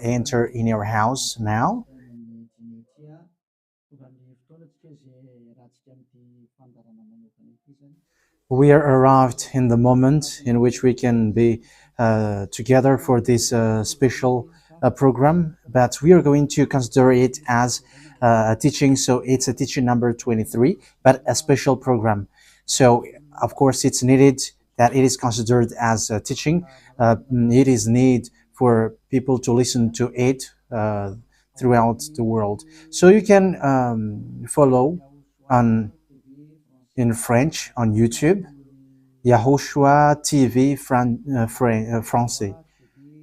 enter in your house now. We are arrived in the moment in which we can be together for this special program, but we are going to consider it as a teaching. So it's a teaching number 23, but a special program. So of course it's needed that it is considered as a teaching. It is need for people to listen to it throughout the world. So you can follow on in French on YouTube, YAHOSHUAH TV Français.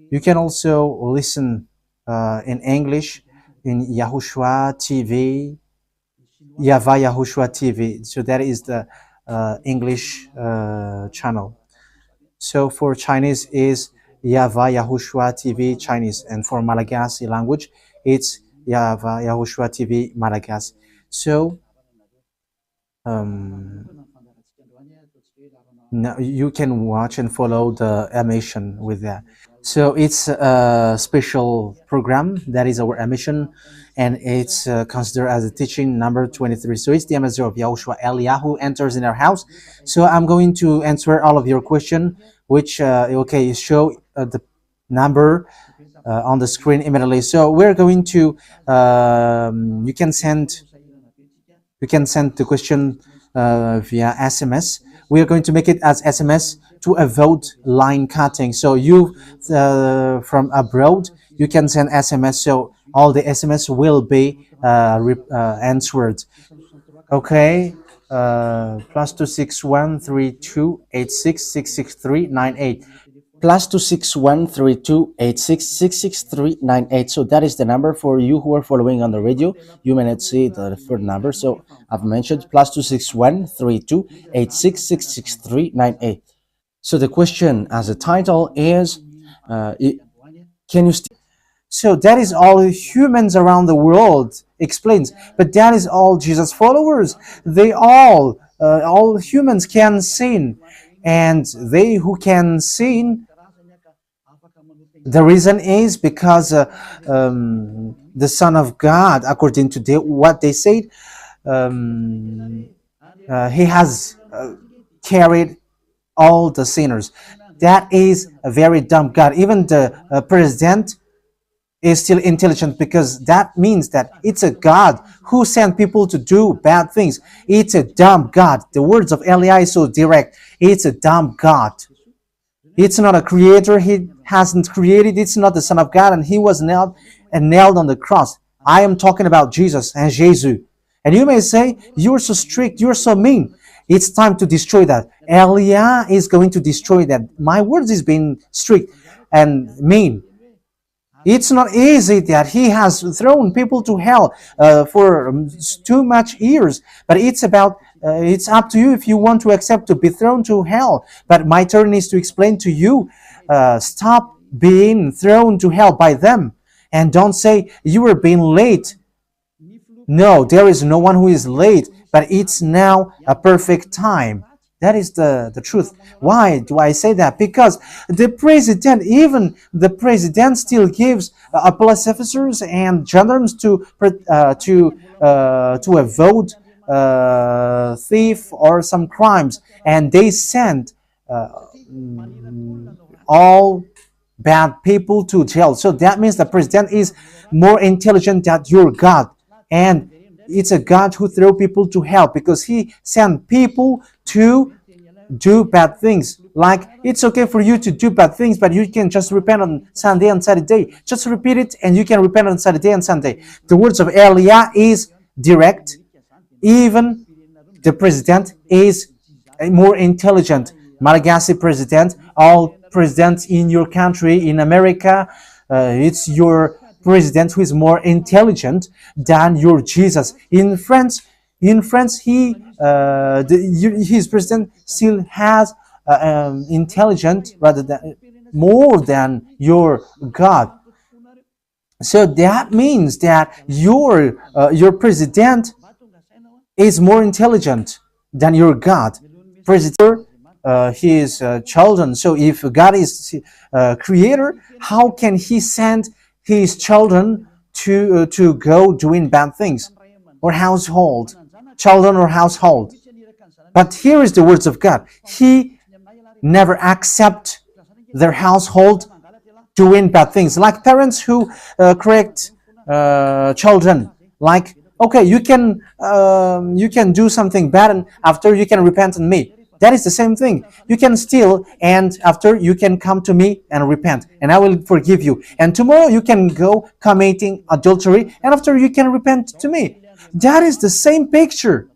You can also listen in English in YAHOSHUAH TV, YAHVAH YAHOSHUAH TV. So that is the English channel. So for Chinese is YAHVAH YAHOSHUAH TV Chinese, and for Malagasy language it's YAHVAH YAHOSHUAH TV Malagasy. So now you can watch and follow the emission with that. So it's a special program that is our emission, and it's considered as a teaching number 23. So it's the message of Yahushua Eliyahu enters in our house. So I'm going to answer all of your question, which okay, show the number on the screen immediately. So we're going to you can send the question via SMS. We are going to make it as SMS to avoid line cutting. So you from abroad, you can send SMS. So all the SMS will be answered. Okay. +2613286666398. +2613286666398. So that is the number for you who are following on the radio. You may not see the third number, so I've mentioned +2613286666398. So the question as a title is, can you so that is all humans around the world explains, but that is all Jesus followers. They all humans can sin, and they who can sin, the reason is because the Son of God, according to what they said, he has carried all the sinners. That is a very dumb God. Even the president is still intelligent, because that means that it's a God who sent people to do bad things. It's a dumb God. The words of Eli is so direct. It's a dumb God. It's not a creator. He hasn't created. It's not the Son of God, and he was nailed on the cross. I am talking about Jesus and Jesus. And you may say, you're so strict, you're so mean. It's time to destroy that. Elia is going to destroy that. My words is being strict and mean. It's not easy that he has thrown people to hell for too much years. But it's about, it's up to you if you want to accept to be thrown to hell. But my turn is to explain to you, stop being thrown to hell by them. And don't say you were being late. No, there is no one who is late, but it's now a perfect time. That is the truth. Why do I say that? Because the president, even the president, still gives police officers and gendarmes to avoid thief or some crimes, and they send all bad people to jail. So that means the president is more intelligent than your God, and it's a God who throw people to hell because he sent people to do bad things. Like, it's okay for you to do bad things, but you can just repent on Sunday and Saturday. Just repeat it, and you can repent on Saturday and Sunday. The words of Elia is direct. Even the president is more intelligent. Malagasy president, all presidents in your country, in America, it's your president who is more intelligent than your Jesus. In France, his president still has intelligent rather than more than your God. So that means that your president is more intelligent than your God. President his children. So if God is creator, how can he send his children to go doing bad things, or household, children or household? But here is the words of God. He never accept their household doing bad things, like parents who correct children, like, okay, you can do something bad and after you can repent on me. That is the same thing. You can steal and after you can come to me and repent and I will forgive you. And tomorrow you can go committing adultery and after you can repent to me. That is the same picture.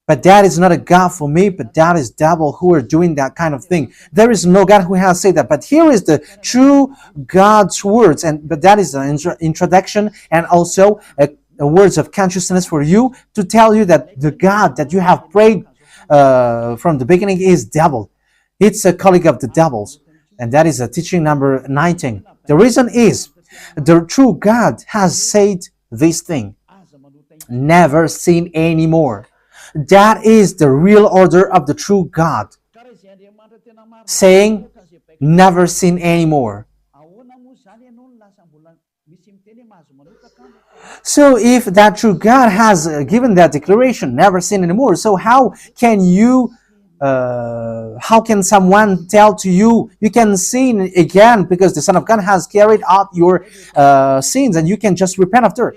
But that is not a God for me, but that is devil who are doing that kind of thing. There is no God who has said that. But here is the true God's words, but that is the introduction and also a words of consciousness for you to tell you that the God that you have prayed from the beginning is devil. It's a colleague of the devils. And that is a teaching number 19. The reason is the true God has said this thing. Never sin anymore. That is the real order of the true God, saying never sin anymore. So if that true God has given that declaration, never sin anymore, so how can someone tell to you, you can sin again because the Son of God has carried out your sins and you can just repent after?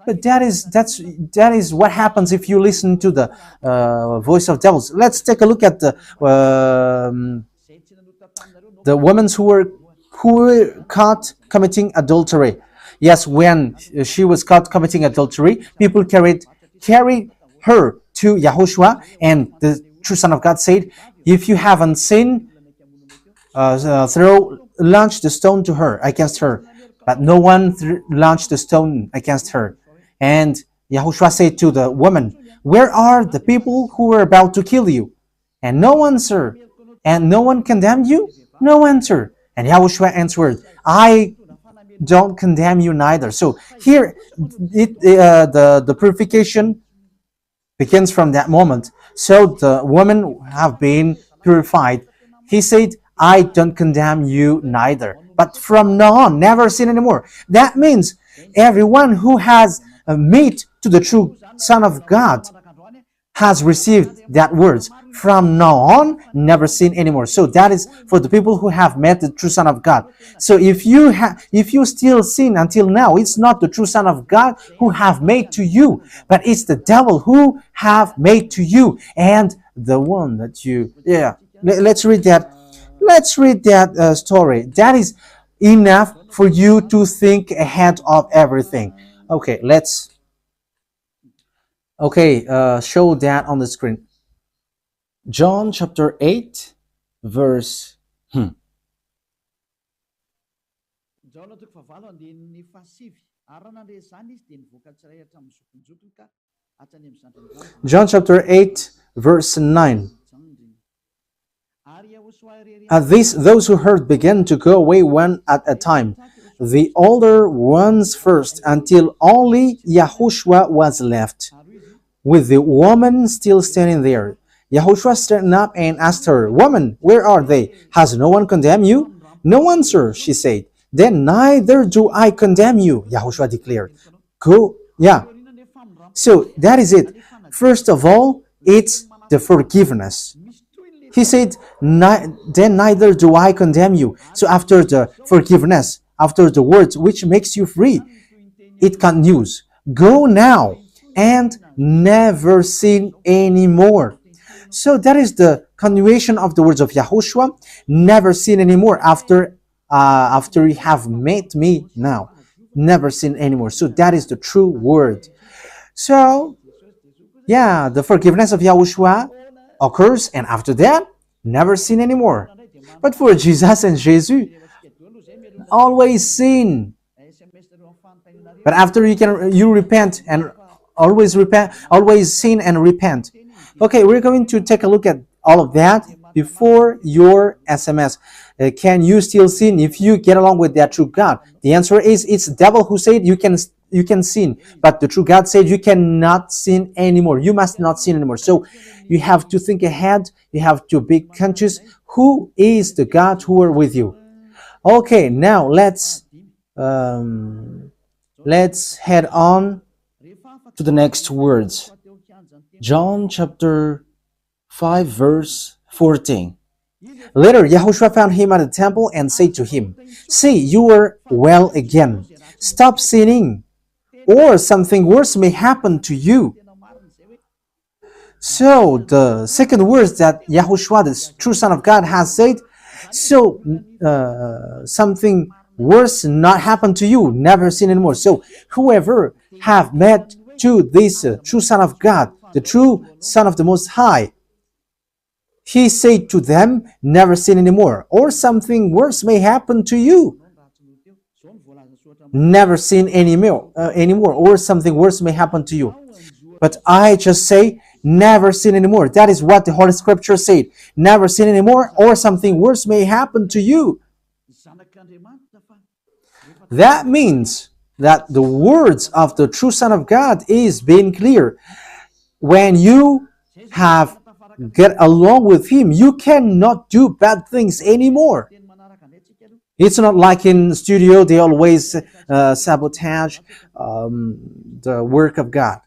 But that is what happens if you listen to the voice of devils. Let's take a look at the women who were caught committing adultery. Yes, when she was caught committing adultery, people carried her to YAHOSHUAH, and the true Son of God said, if you haven't sinned, launch the stone to her, against her. But no one launched the stone against her. And YAHOSHUAH said to the woman, where are the people who were about to kill you? And no answer. And no one condemned you? No answer. And YAHOSHUAH answered, I don't condemn you neither. So here, the purification begins from that moment. So the women have been purified. He said, I don't condemn you neither. But from now on, never sin anymore. That means everyone who has meet to the true Son of God has received that words. From now on, never sin anymore. So that is for the people who have met the true Son of God. So if you still sin until now, it's not the true Son of God who have made to you, but it's the devil who have made to you, and the one that you. Let's read that. Let's read that story. That is enough for you to think ahead of everything. Okay, let's show that on the screen. John chapter 8, verse John chapter 8, verse 9. At this, those who heard began to go away one at a time, the older ones first, until only YAHOSHUAH was left, with the woman still standing there. YAHOSHUAH stood up and asked her, Woman, where are they? Has no one condemned you? No one, sir, she said. Then neither do I condemn you, YAHOSHUAH declared. Go, yeah. So that is it. First of all, it's the forgiveness. He said, then neither do I condemn you. So after the forgiveness, after the words which makes you free, it continues. Go now and never sin anymore. So that is the continuation of the words of YAHOSHUAH. Never sin anymore after you have met me now. Never sin anymore. So that is the true word. So, yeah, the forgiveness of YAHOSHUAH occurs, and after that, never sin anymore. But for Jesus and Jesus, always sin. But after you repent and always sin and repent. Okay, we're going to take a look at all of that before your SMS. Can you still sin if you get along with that true God? The answer is it's the devil who said you can you can sin, but the true God said you cannot sin anymore. You must not sin anymore. So you have to think ahead. You have to be conscious. Who is the God who are with you? Okay, now let's head on to the next words. John chapter 5 verse 14. Later, Yahushua found him at the temple and said to him, "See, you are well again. Stop sinning, or something worse may happen to you." So, the second words that Yahushua, the true Son of God, has said, so something worse not happen to you, never sin anymore. So, whoever have met to this true Son of God, the true Son of the Most High, he said to them, never sin anymore, or something worse may happen to you. Never sin anymore, or something worse may happen to you. But I just say, never sin anymore. That is what the Holy Scripture said. Never sin anymore, or something worse may happen to you. That means that the words of the true Son of God is being clear. When you have get along with him, you cannot do bad things anymore. It's not like in studio they always sabotage the work of God.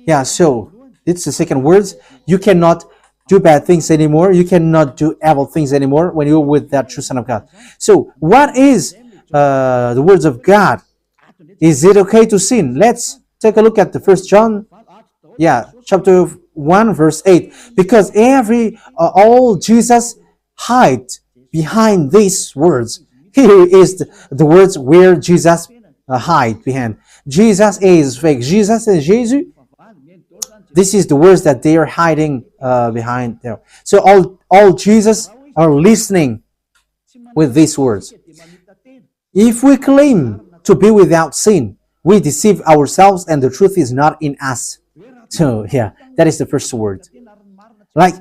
Yeah, so it's the second words. You cannot do bad things anymore. You cannot do evil things anymore when you're with that true Son of God. So what is the words of God? Is it okay to sin? Let's take a look at the First John, chapter 1 verse 8. Because all Jesus hide behind these words. Here is the words where Jesus hide behind. Jesus is fake. Jesus is Jesus. This is the words that they are hiding behind there. So all Jesus are listening with these words. If we claim to be without sin, we deceive ourselves and the truth is not in us. So that is the first word. Like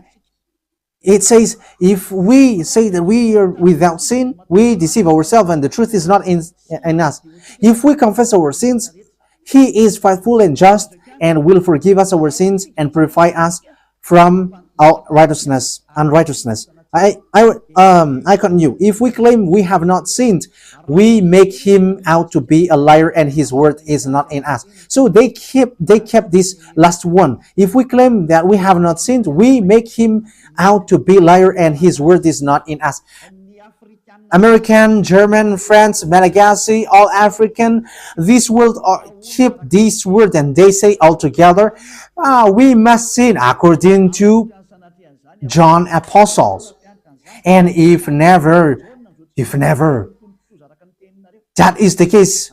it says, if we say that we are without sin, we deceive ourselves and the truth is not in us. If we confess our sins, he is faithful and just and will forgive us our sins and purify us from our unrighteousness. I continue. If we claim we have not sinned, we make him out to be a liar and his word is not in us. So they kept this last one. If we claim that we have not sinned, we make him out to be a liar and his word is not in us. American, German, French, Malagasy, all African, this world keep this word and they say all together, we must sin according to John Apostles. And if never, that is the case,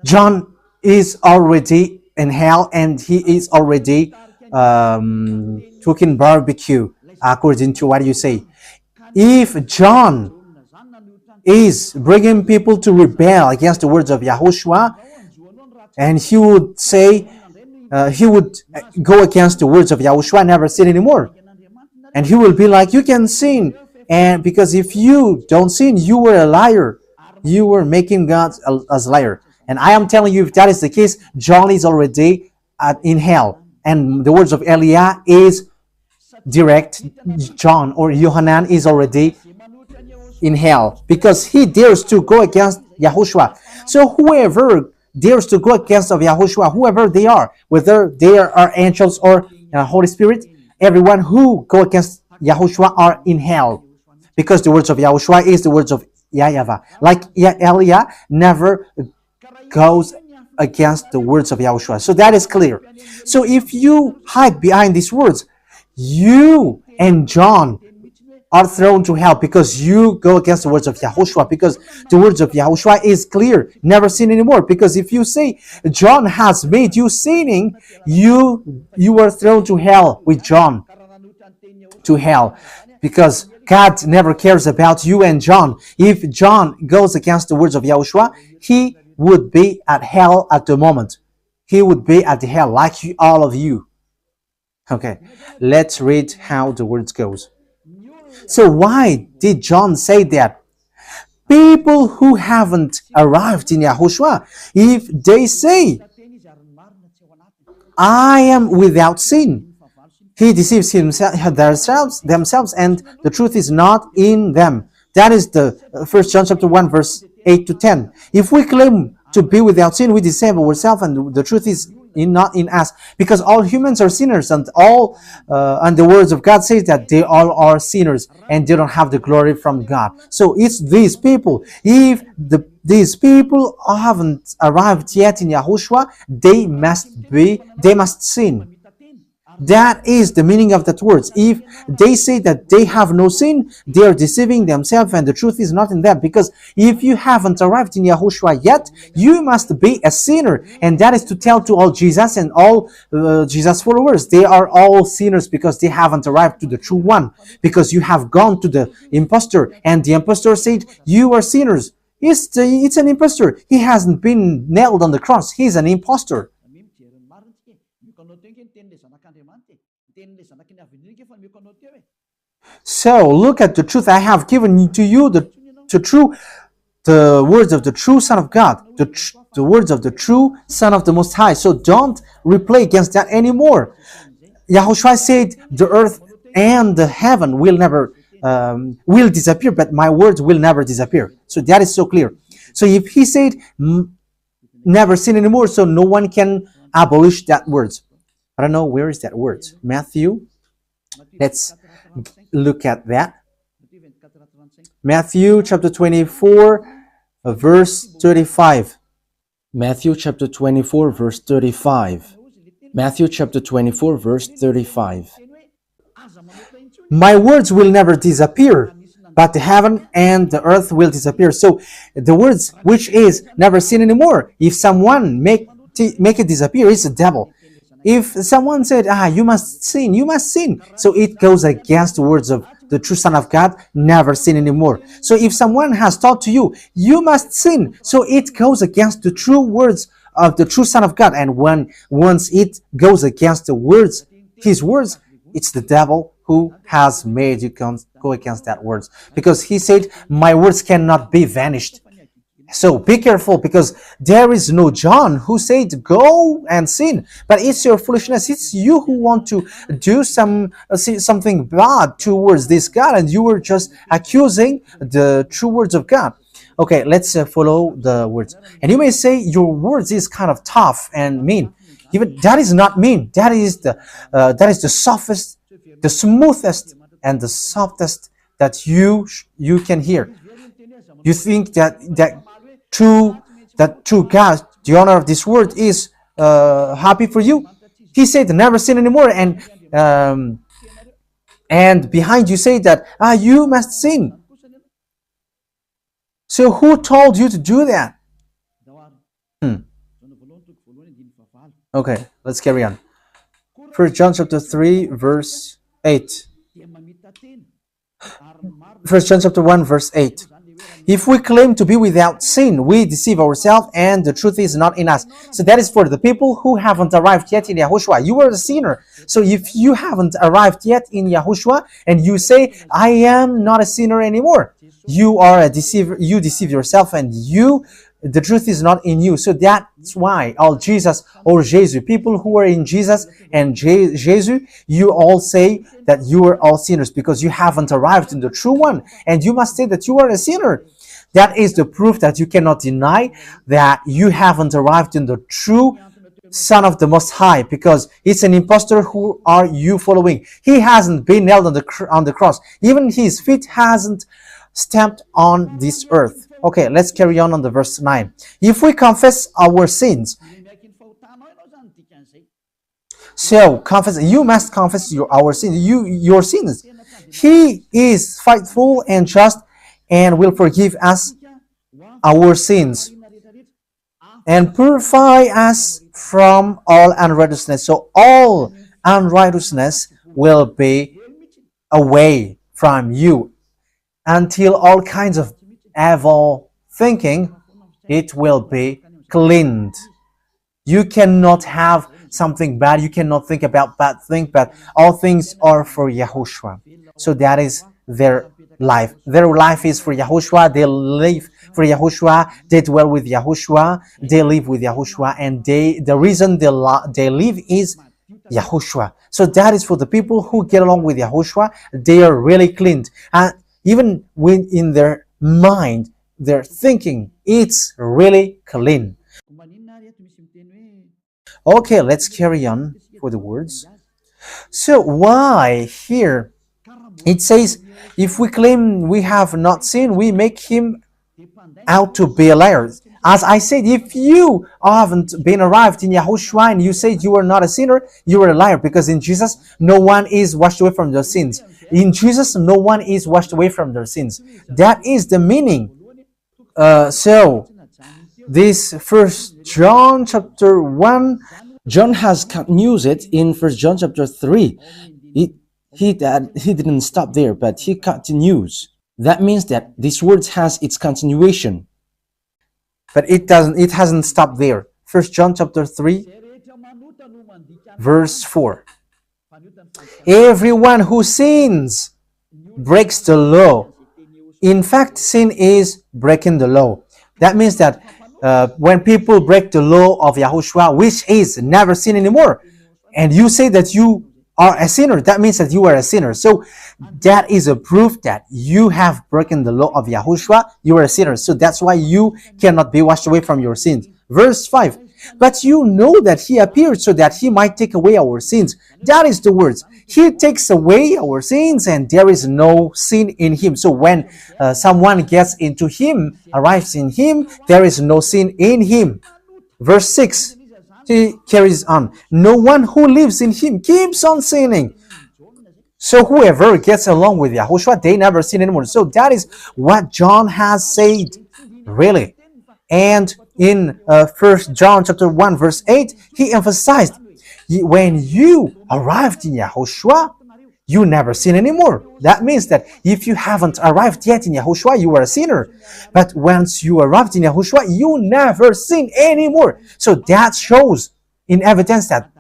John is already in hell and he is already cooking barbecue, according to what you say. If John is bringing people to rebel against the words of Yahushua, and he would say, he would go against the words of Yahushua, never sin anymore. And he will be like, you can sin. And because if you don't sin, you were a liar. You were making God as a liar. And I am telling you, if that is the case, John is already in hell. And the words of Eliah is direct. John or Yohanan is already in hell because he dares to go against Yahushua. So whoever dares to go against of Yahushua, whoever they are, whether they are angels or Holy Spirit, everyone who go against Yahushua are in hell, because the words of Yahushua is the words of YAHVAH. Like Eliah never goes against the words of Yahushua. So that is clear. So if you hide behind these words, you and John are thrown to hell because you go against the words of Yahushua, because the words of Yahushua is clear, never sin anymore. Because if you say John has made you sinning, you are thrown to hell with John, to hell, because God never cares about you and John. If John goes against the words of Yahushua, he would be at hell at the moment. He would be at the hell like all of you. Okay, let's read how the words goes. So why did John say that? people who haven't arrived in Yahushua, if they say, I am without sin, he deceives themselves, and the truth is not in them. That is the 1 John chapter 1, verse 8 to 10. If we claim to be without sin, we deceive ourselves, and the truth is not in us, because all humans are sinners, and the words of God says that they all are sinners and they don't have the glory from God. So it's these people. If these people haven't arrived yet in Yahushua, they must sin. That is the meaning of that words. If they say that they have no sin, they are deceiving themselves, and the truth is not in them. Because if you haven't arrived in Yahushua yet, you must be a sinner. And that is to tell to all Jesus and all Jesus followers, they are all sinners because they haven't arrived to the true one. Because you have gone to the impostor, and the impostor said, you are sinners. It's an impostor. He hasn't been nailed on the cross. He's an impostor. So look at the truth. I have given to you the words of the true Son of God, the words of the true Son of the Most High. So don't replay against that anymore. Yahushua said the earth and the heaven will never will disappear, but my words will never disappear. So that is so clear. So if he said never sin anymore, so no one can abolish that words. I don't know, where is that word? Matthew. Let's look at that. Matthew chapter 24, verse 35. Matthew chapter 24, verse 35. Matthew chapter 24, verse 35. My words will never disappear, but the heaven and the earth will disappear. So the words which is never sin anymore, if someone make it disappear, it's the devil. If someone said, you must sin. So it goes against the words of the true Son of God, never sin anymore. So if someone has taught to you, you must sin. So it goes against the true words of the true Son of God. And once it goes against the words, his words, it's the devil who has made you go against that words. Because he said, my words cannot be vanished. So be careful, because there is no John who said go and sin, but it's your foolishness. It's you who want to do something bad towards this God, and you were just accusing the true words of God. Okay, let's follow the words. And you may say your words is kind of tough and mean. Even that is not mean. That is the softest, the smoothest, and the softest that you can hear. You think that true God, the owner of this word, is happy for you. He said never sin anymore, and behind you say that you must sin. So who told you to do that? Okay, let's carry on. 1 John chapter 3, verse 8. 1 John chapter 1, verse 8. If we claim to be without sin, we deceive ourselves, and the truth is not in us. So that is for the people who haven't arrived yet in Yahushua. You are a sinner. So if you haven't arrived yet in Yahushua, and you say, I am not a sinner anymore, you are a deceiver. You deceive yourself, and the truth is not in you. So that's why all Jesus or Jesus, people who are in Jesus and Jesus, you all say that you are all sinners because you haven't arrived in the true one. And you must say that you are a sinner. That is the proof that you cannot deny that you haven't arrived in the true Son of the Most High, because it's an impostor. Who are you following? He hasn't been nailed on the cross. Even his feet hasn't stamped on this earth. Okay, let's carry on the verse 9. If we confess our sins, so you must confess our sins. Your sins. He is faithful and just, and will forgive us our sins and purify us from all unrighteousness. So all unrighteousness will be away from you, until all kinds of evil thinking, it will be cleaned. You cannot have something bad. You cannot think about bad things, but all things are for Yahushua. So that is their life. Their life is for Yahushua. They live for Yahushua. They dwell with Yahushua. They live with Yahushua, and the reason they live is Yahushua. So that is for the people who get along with Yahushua. They are really clean, and even when in their mind, their thinking, it's really clean. Okay, let's carry on for the words. So why here it says, if we claim we have not sinned, we make him out to be a liar. As I said, if you haven't been arrived in Yahushua and you say you are not a sinner, you are a liar, because in Jesus, no one is washed away from their sins. In Jesus, no one is washed away from their sins. That is the meaning. So, this First John chapter 1, John has continued it in First John chapter 3. He didn't stop there, but he continues. That means that this word has its continuation. But it hasn't stopped there. First John chapter 3, verse 4. Everyone who sins breaks the law. In fact, sin is breaking the law. That means that when people break the law of Yahushua, which is never sin anymore, and you say that you are a sinner, that means that you are a sinner. So that is a proof that you have broken the law of Yahushua. You are a sinner. So that's why you cannot be washed away from your sins. Verse 5. But you know that he appeared so that he might take away our sins. That is the words. He takes away our sins, and there is no sin in him. So when someone gets into him, arrives in him, there is no sin in him. Verse 6. He carries on. No one who lives in him keeps on sinning. So whoever gets along with Yahushua, they never sin anymore. So that is what John has said, really. And in 1 John chapter 1 verse 8, he emphasized, when you arrived in Yahushua, you never sin anymore. That means that if you haven't arrived yet in Yahushua, you are a sinner. But once you arrived in Yahushua, you never sin anymore. So that shows in evidence that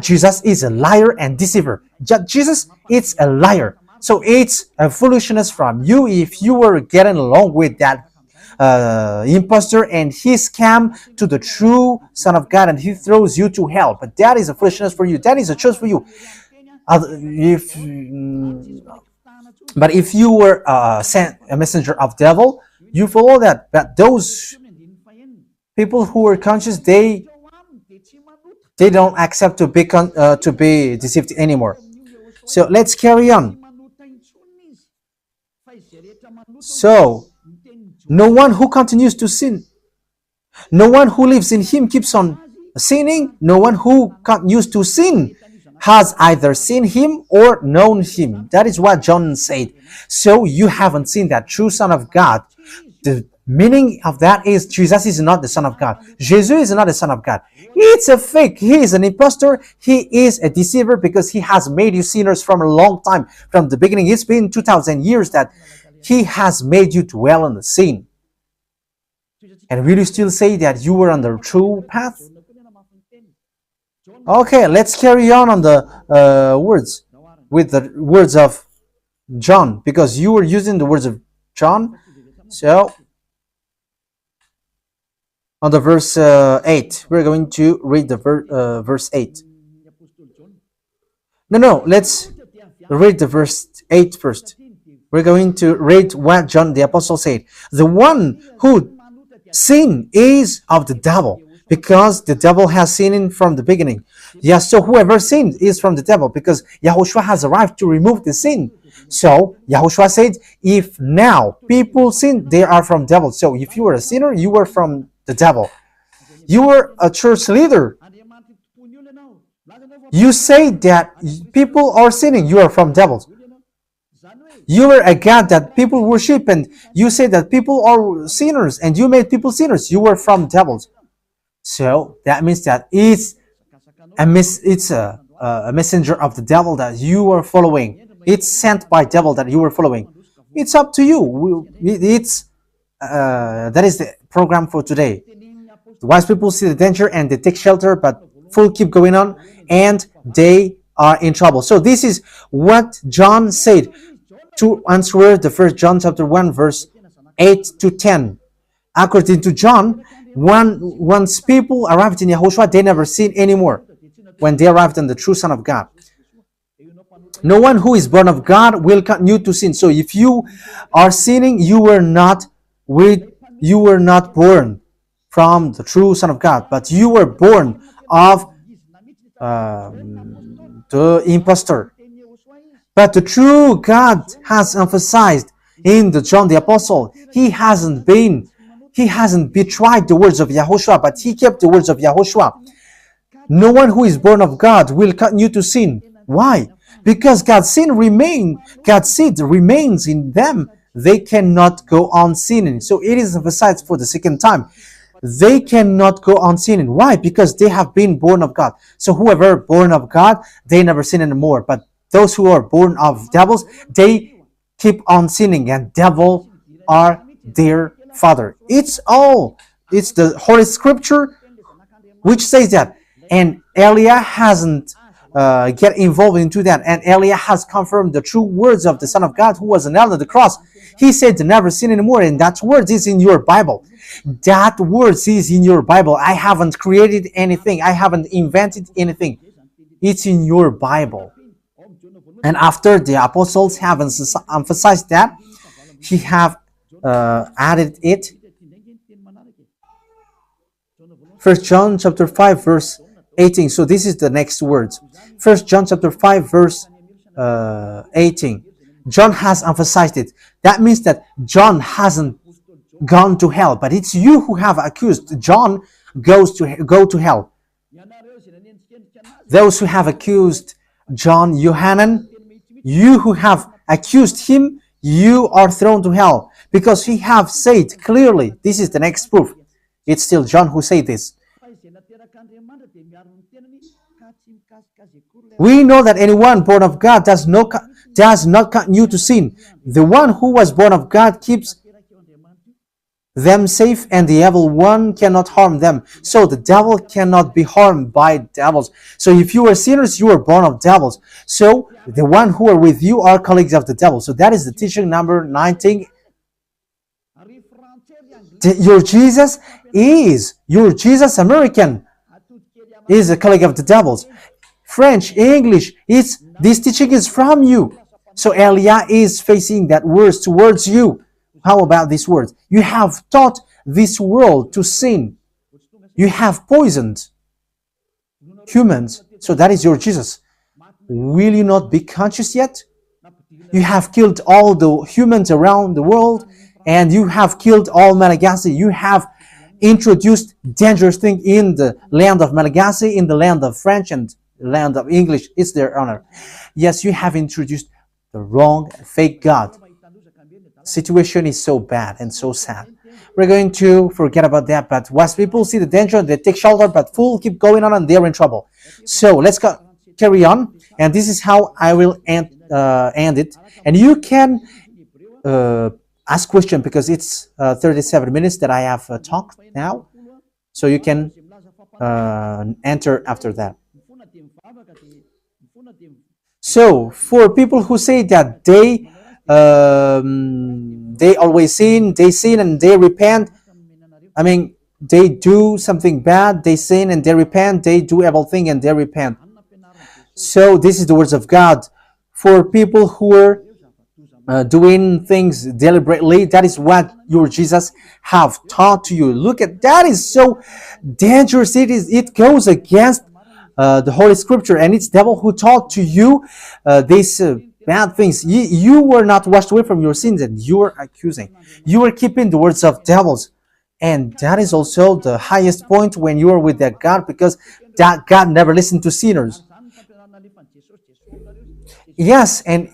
Jesus is a liar and deceiver. Jesus is a liar. So it's a foolishness from you if you were getting along with that impostor and he scam to the true Son of God and he throws you to hell. But that is a foolishness for you. That is a choice for you. But if you were sent a messenger of devil, you follow that. But those people who are conscious, they don't accept to be deceived anymore. So let's carry on. So no one who continues to sin, no one who lives in him keeps on sinning. No one who continues to sin has either seen him or known him. That is what John said. So you haven't seen that true Son of God. The meaning of that is Jesus is not the Son of God. Jesus is not the Son of God. It's a fake. He is an impostor. He is a deceiver because he has made you sinners from a long time. From the beginning, it's been 2,000 years that he has made you dwell on the sin. And will you still say that you were on the true path? Okay, let's carry on the words with the words of John, because you were using the words of John. So on the verse 8, we're going to read the verse 8. No, let's read the verse 8 first. We're going to read what John the Apostle said. The one who sinned is of the devil, because the devil has sinned from the beginning. Yes, so whoever sinned is from the devil, because Yahushua has arrived to remove the sin. So Yahushua said, if now people sin, they are from devil. So if you were a sinner, you were from the devil. You were a church leader. You say that people are sinning, you are from devils. You were a God that people worship, and you say that people are sinners, and you made people sinners. You were from devils. So that means that it's a messenger of the devil that you are following. It's sent by devil that you are following. It's up to you. That is the program for today. The wise people see the danger and they take shelter, but fools keep going on and they are in trouble. So this is what John said. to answer the 1 John chapter 1 verse 8 to 10. According to John, once people arrived in Yahushua, they never sin anymore when they arrived in the true Son of God. No one who is born of God will continue to sin. So if you are sinning, you were not born from the true Son of God, but you were born of the impostor. But the true God has emphasized in the John the Apostle, he hasn't betrayed the words of YAHOSHUAH, but he kept the words of YAHOSHUAH. No one who is born of God will continue to sin. Why? Because God's seed remains in them. They cannot go on sinning. So it is emphasized for the second time. They cannot go on sinning. Why? Because they have been born of God. So whoever born of God, they never sin anymore. But those who are born of devils, they keep on sinning, and devil are their father. It's the Holy Scripture which says that. And Elia hasn't get involved into that. And Elia has confirmed the true words of the Son of God who was nailed on the cross. He said to never sin anymore, and that word is in your Bible. That word is in your Bible. I haven't created anything. I haven't invented anything. It's in your Bible. And after the apostles have emphasized that, he have added it. 1 John chapter 5 verse 18. So this is the next words. 1 John chapter 5 verse 18. John has emphasized it. That means that John hasn't gone to hell, but it's you who have accused John go to hell. Those who have accused John Yohanan, you who have accused him, you are thrown to hell, because he have said clearly. This is the next proof. It's still John who said this. We know that anyone born of God does not continue to sin. The one who was born of God keeps them safe, and the evil one cannot harm them. So the devil cannot be harmed by devils. So if you are sinners, you are born of devils. So the one who are with you are colleagues of the devil. So that is the teaching number 19. Your Jesus American is a colleague of the devils. French, English, this teaching is from you. So Elia is facing that words towards you. How about these words? You have taught this world to sin. You have poisoned humans. So that is your Jesus. Will you not be conscious yet? You have killed all the humans around the world, and you have killed all Malagasy. You have introduced dangerous things in the land of Malagasy, in the land of French, and the land of English. It's their honor. Yes, you have introduced the wrong, fake God. Situation is so bad and so sad. We're going to forget about that, but once people see the danger, they take shelter, but fools keep going on and they're in trouble. So let's carry on, and this is how I will end it. And you can ask question, because it's 37 minutes that I have talked now, so you can enter after that. So for people who say that they always sin, and they repent. I mean, they do something bad, they sin and they repent. They do evil thing and they repent. So this is the words of God. For people who are doing things deliberately, that is what your Jesus have taught to you. Look at that, is so dangerous. It goes against the Holy Scripture, and it's devil who taught to you these bad things. You were not washed away from your sins, and you are accusing. You are keeping the words of devils. And that is also the highest point when you are with that God, because that God never listened to sinners. Yes, and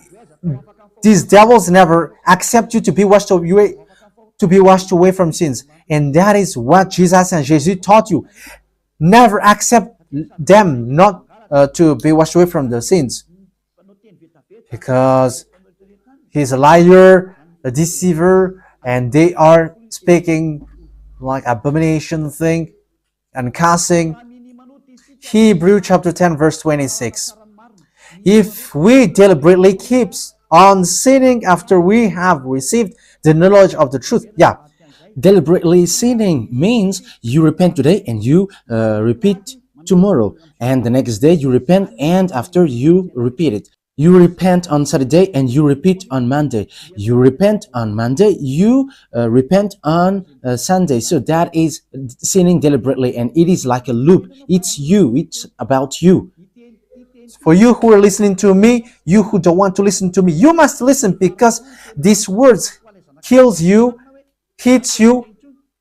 these devils never accept you to be washed away from sins. And that is what Jesus and Jesus taught you. Never accept them not to be washed away from the sins, because he's a liar, a deceiver, and they are speaking like abomination thing and cussing. Hebrew chapter 10 verse 26. If we deliberately keep on sinning after we have received the knowledge of the truth. Yeah, Deliberately sinning means you repent today and you repeat tomorrow, and the next day you repent, and after you repeat it. You repent on Saturday and you repeat on Monday. You repent on Monday, you repent on Sunday. So that is sinning deliberately, and it is like a loop. It's you, it's about you. for you who are listening to me, you who don't want to listen to me, you must listen, because these words kills you, hits you,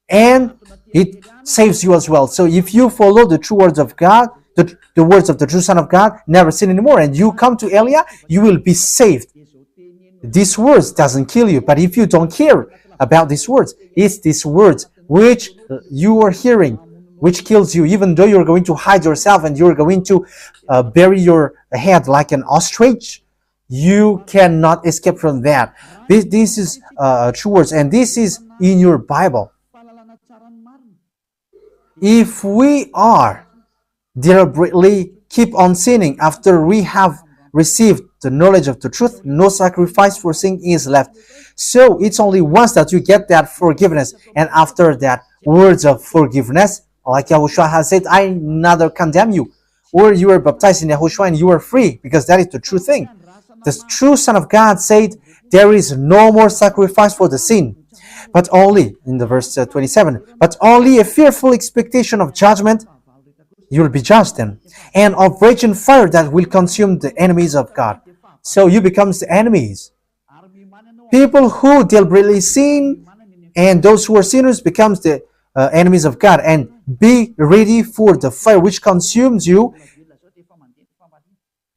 and it saves you as well. So if you follow the true words of God, the words of the true Son of God, never sin anymore, and you come to Elia, you will be saved. These words doesn't kill you, but if you don't care about these words, it's these words which you are hearing which kills you, even though you're going to hide yourself and you're going to bury your head like an ostrich. You cannot escape from that. This is true words, and this is in your Bible. If we are deliberately keep on sinning after we have received the knowledge of the truth, no sacrifice for sin is left. So it's only once that you get that forgiveness, and after that, words of forgiveness, like Yahushua has said, I neither condemn you. Or you are baptized in Yahushua and you are free, because that is the true thing. The true Son of God said, there is no more sacrifice for the sin, but only, in the verse 27, but only a fearful expectation of judgment. You will be judged then, and of raging fire that will consume the enemies of God. So you become the enemies. People who deliberately sin and those who are sinners becomes the enemies of God, and be ready for the fire which consumes you.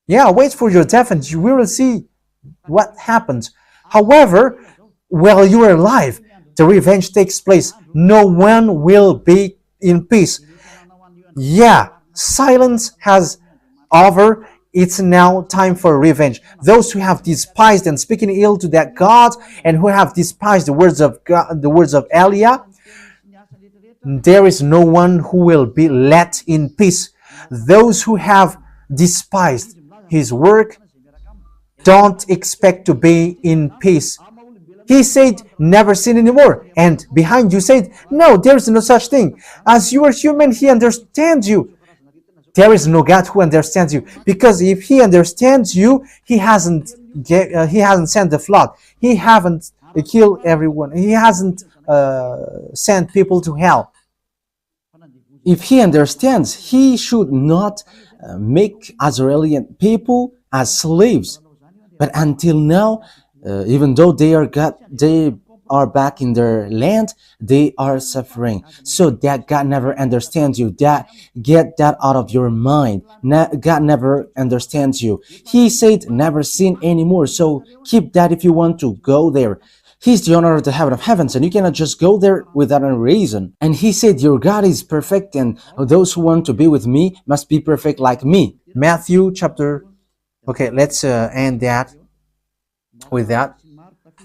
Yeah, wait for your death and you will see what happens. However, while you are alive, the revenge takes place. No one will be in peace. Yeah, silence has over. It's now time for revenge. Those who have despised and speaking ill to that God, and who have despised the words of God, the words of Elia, there is no one who will be let in peace. Those who have despised his work don't expect to be in peace. He said, never sin anymore. And behind you said, no, there is no such thing. As you are human, he understands you. There is no God who understands you. Because if he understands you, he hasn't sent the flood. He hasn't killed everyone. He hasn't sent people to hell. If he understands, he should not make Israeli people as slaves. But until now, even though they are back in their land, they are suffering. So that God never understands you. That get that out of your mind. God never understands you. He said never sin anymore. So keep that if you want to go there. He's the owner of the heaven of heavens, and you cannot just go there without a reason. And he said, your God is perfect, and those who want to be with me must be perfect like me. Matthew chapter. Okay, let's end that with that,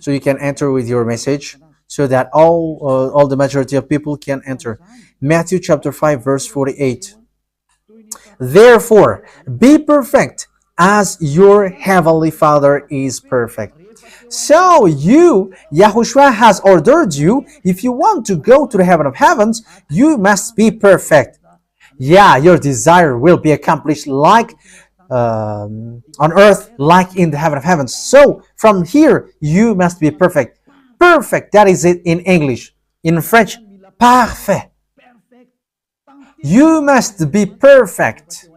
so you can enter with your message, so that all the majority of people can enter. Matthew chapter 5 verse 48. Therefore, be perfect as your heavenly Father is perfect. So Yahushua has ordered you, if you want to go to the heaven of heavens, you must be perfect. Yeah, your desire will be accomplished like on earth, like in the heaven of heavens. So from here, you must be perfect. Perfect, that is it in English. In French, parfait. You must be perfect.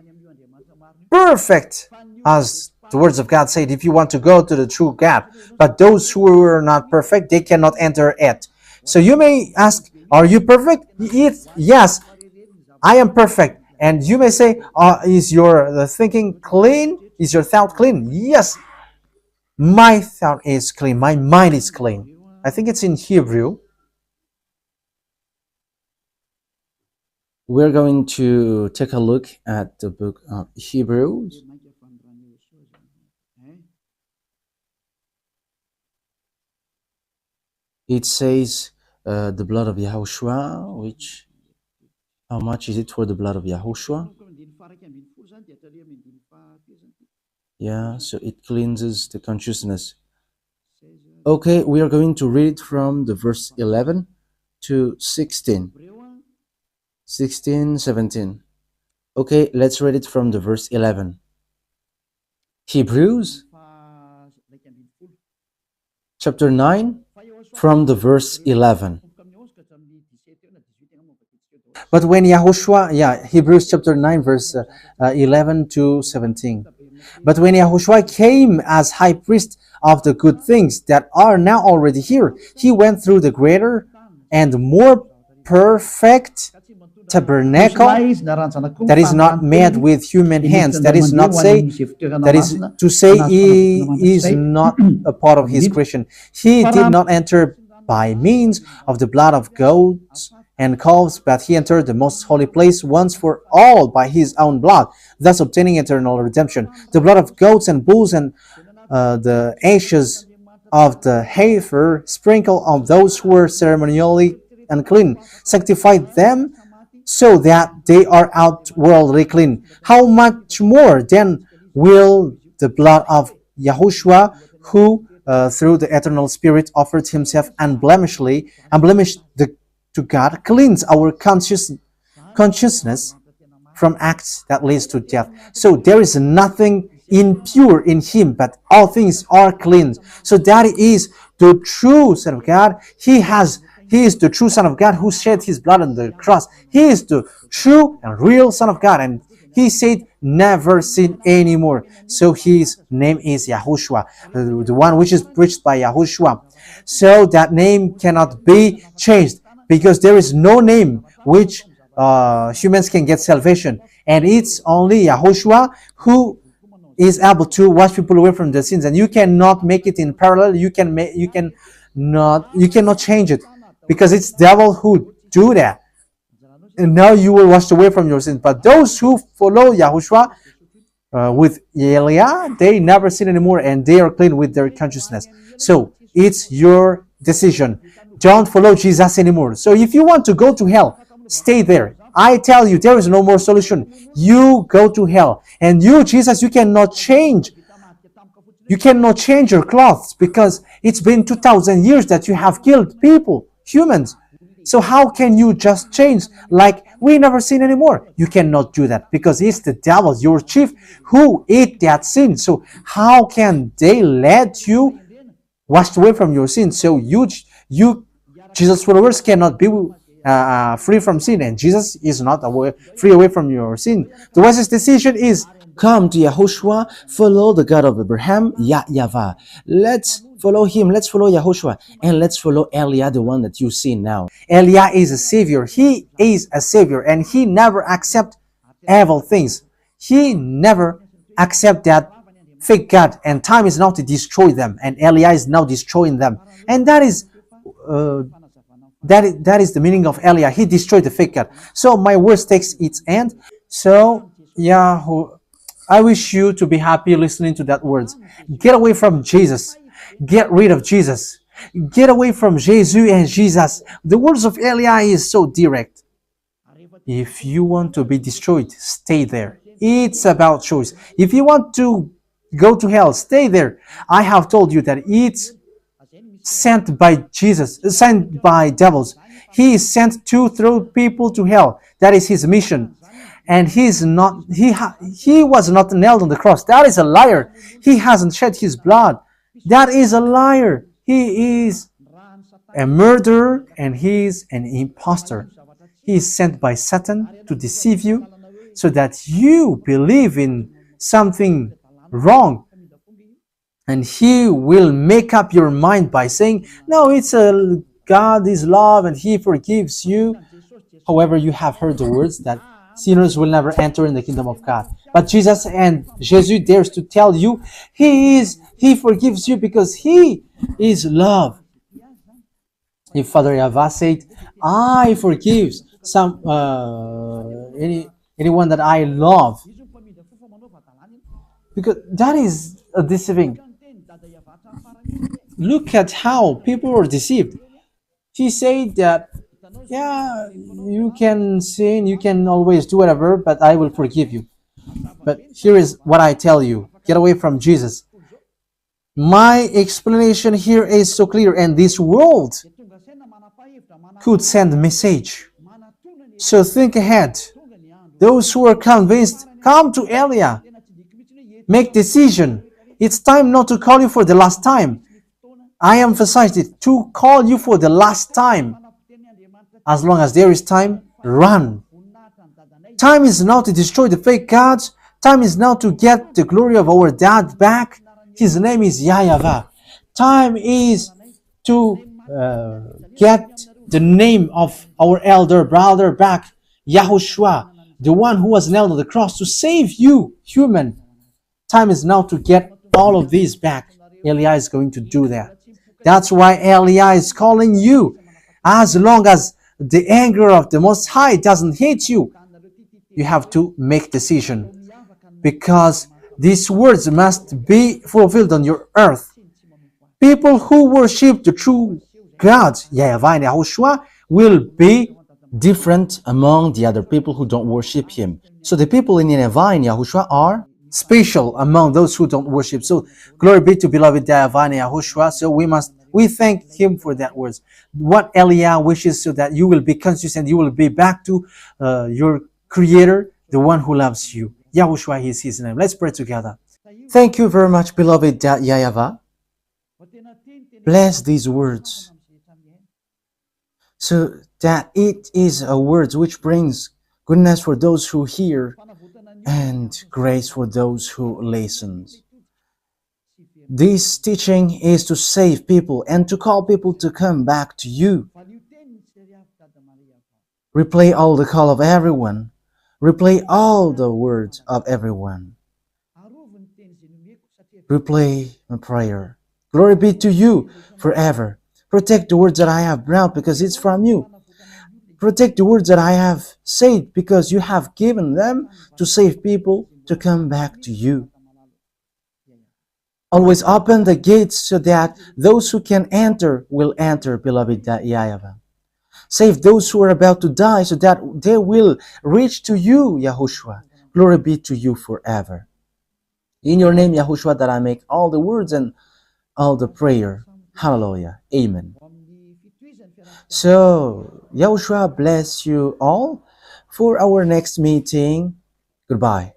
Perfect, as the words of God said, if you want to go to the true God. But those who are not perfect, they cannot enter it. So you may ask, are you perfect? Yes, I am perfect. And you may say, is your thinking clean? Is your thought clean? Yes, my thought is clean. My mind is clean. I think it's in Hebrew. We're going to take a look at the book of Hebrews. It says the blood of Yahushua, which, how much is it for the blood of Yahushua? Yeah, so it cleanses the consciousness. Okay, we are going to read from the verse 11 to 16, 16, 17. Okay, let's read it from the verse 11. Hebrews chapter 9 from the verse 11. But when Yahushua, Hebrews chapter 9, verse 11 to 17. But when Yahushua came as high priest of the good things that are now already here, he went through the greater and more perfect tabernacle that is not made with human hands. That is not say that is to say he is not a part of his creation. He did not enter by means of the blood of goats and calves, but he entered the most holy place once for all by his own blood, thus obtaining eternal redemption. The blood of goats and bulls and the ashes of the heifer sprinkled on those who were ceremonially unclean, sanctified them so that they are outwardly clean. How much more then will the blood of Yahushua, who through the eternal Spirit offered himself unblemished to God, cleanse our consciousness from acts that leads to death. So there is nothing impure in him, but all things are cleansed. So that is the true Son of God. He is the true Son of God who shed his blood on the cross. He is the true and real Son of God. And he said, never sin anymore. So his name is Yahushua, the one which is preached by Yahushua. So that name cannot be changed because there is no name which humans can get salvation. And it's only Yahushua who is able to wash people away from their sins. And you cannot make it in parallel. You cannot change it, because it's devil who do that. And now you will wash away from your sins. But those who follow Yahushua with Elia, they never sin anymore, and they are clean with their consciousness. So it's your decision. Don't follow Jesus anymore. So if you want to go to hell, stay there. I tell you, there is no more solution. You go to hell. And you, Jesus, you cannot change. You cannot change your clothes, because it's been 2,000 years that you have killed people, humans. So how can you just change like we never sin anymore? You cannot do that, because it's the devil, your chief, who ate that sin. So how can they let you wash away from your sin? So you Jesus followers cannot be free from sin, and Jesus is not free away from your sin. The wisest decision is Come to Yahushua, follow the God of Abraham, YAHVAH. Let's follow him, let's follow Yahushua, and let's follow Elia, the one that you see now. Elia is a savior. He is a savior, and he never accept evil things. He never accept that fake God, and time is now to destroy them, and Elia is now destroying them. And that is the meaning of Elia. He destroyed the fake God. So my words takes its end. So I wish you to be happy listening to that words. Get away from Jesus. Get rid of Jesus. Get away from Jesus and Jesus. The words of Elia is so direct. If you want to be destroyed, stay there. It's about choice. If you want to go to hell, stay there. I have told you that it's sent by Jesus, sent by devils. He is sent to throw people to hell. That is his mission. And he was not nailed on the cross. That is a liar. He hasn't shed his blood. That is a liar. He is a murderer, and he is an impostor. He is sent by Satan to deceive you, so that you believe in something wrong. And he will make up your mind by saying, no, God is love and he forgives you. However, you have heard the words that sinners will never enter in the kingdom of God. But Jesus dares to tell you, he forgives you because he is love. If Father YAHVAH said, I forgive anyone that I love, because that is a deceiving. Look at how people were deceived. He said that, yeah, you can sin, you can always do whatever, but I will forgive you. But here is what I tell you. Get away from Jesus. My explanation here is so clear, and this world could send a message. So think ahead. Those who are convinced, come to Elia. Make decision. It's time not to call you for the last time. I emphasize it, to call you for the last time. As long as there is time, run. Time is now to destroy the fake gods. Time is now to get the glory of our dad back. His name is YAHVAH. Time is to get the name of our elder brother back, YAHOSHUAH, the one who was nailed on the cross to save you, human. Time is now to get all of these back. Elia is going to do that. That's why Elia is calling you. As long as the anger of the Most High doesn't hit you, you have to make decision, because these words must be fulfilled on your earth. People who worship the true God, YAHVAH and YAHOSHUAH, will be different among the other people who don't worship him. So the people in YAHVAH and YAHOSHUAH are special among those who don't worship. So glory be to beloved YAHVAH and YAHOSHUAH. So we thank him for that words. What Elia wishes, so that you will be consistent, you will be back to your Creator, the one who loves you. YAHOSHUAH is his name. Let's pray together. Thank you very much, beloved YAHVAH. Bless these words, so that it is a word which brings goodness for those who hear and grace for those who listen. This teaching is to save people and to call people to come back to you. Replay all the call of everyone. Replay all the words of everyone. Replay my prayer. Glory be to you forever. Protect the words that I have brought, because it's from you. Protect the words that I have said, because you have given them to save people to come back to you. Always open the gates so that those who can enter will enter, beloved YAHVAH. Save those who are about to die so that they will reach to you, YAHOSHUAH. Glory be to you forever. In your name, YAHOSHUAH, that I make all the words and all the prayer. Hallelujah. Amen. So, YAHOSHUAH bless you all for our next meeting. Goodbye.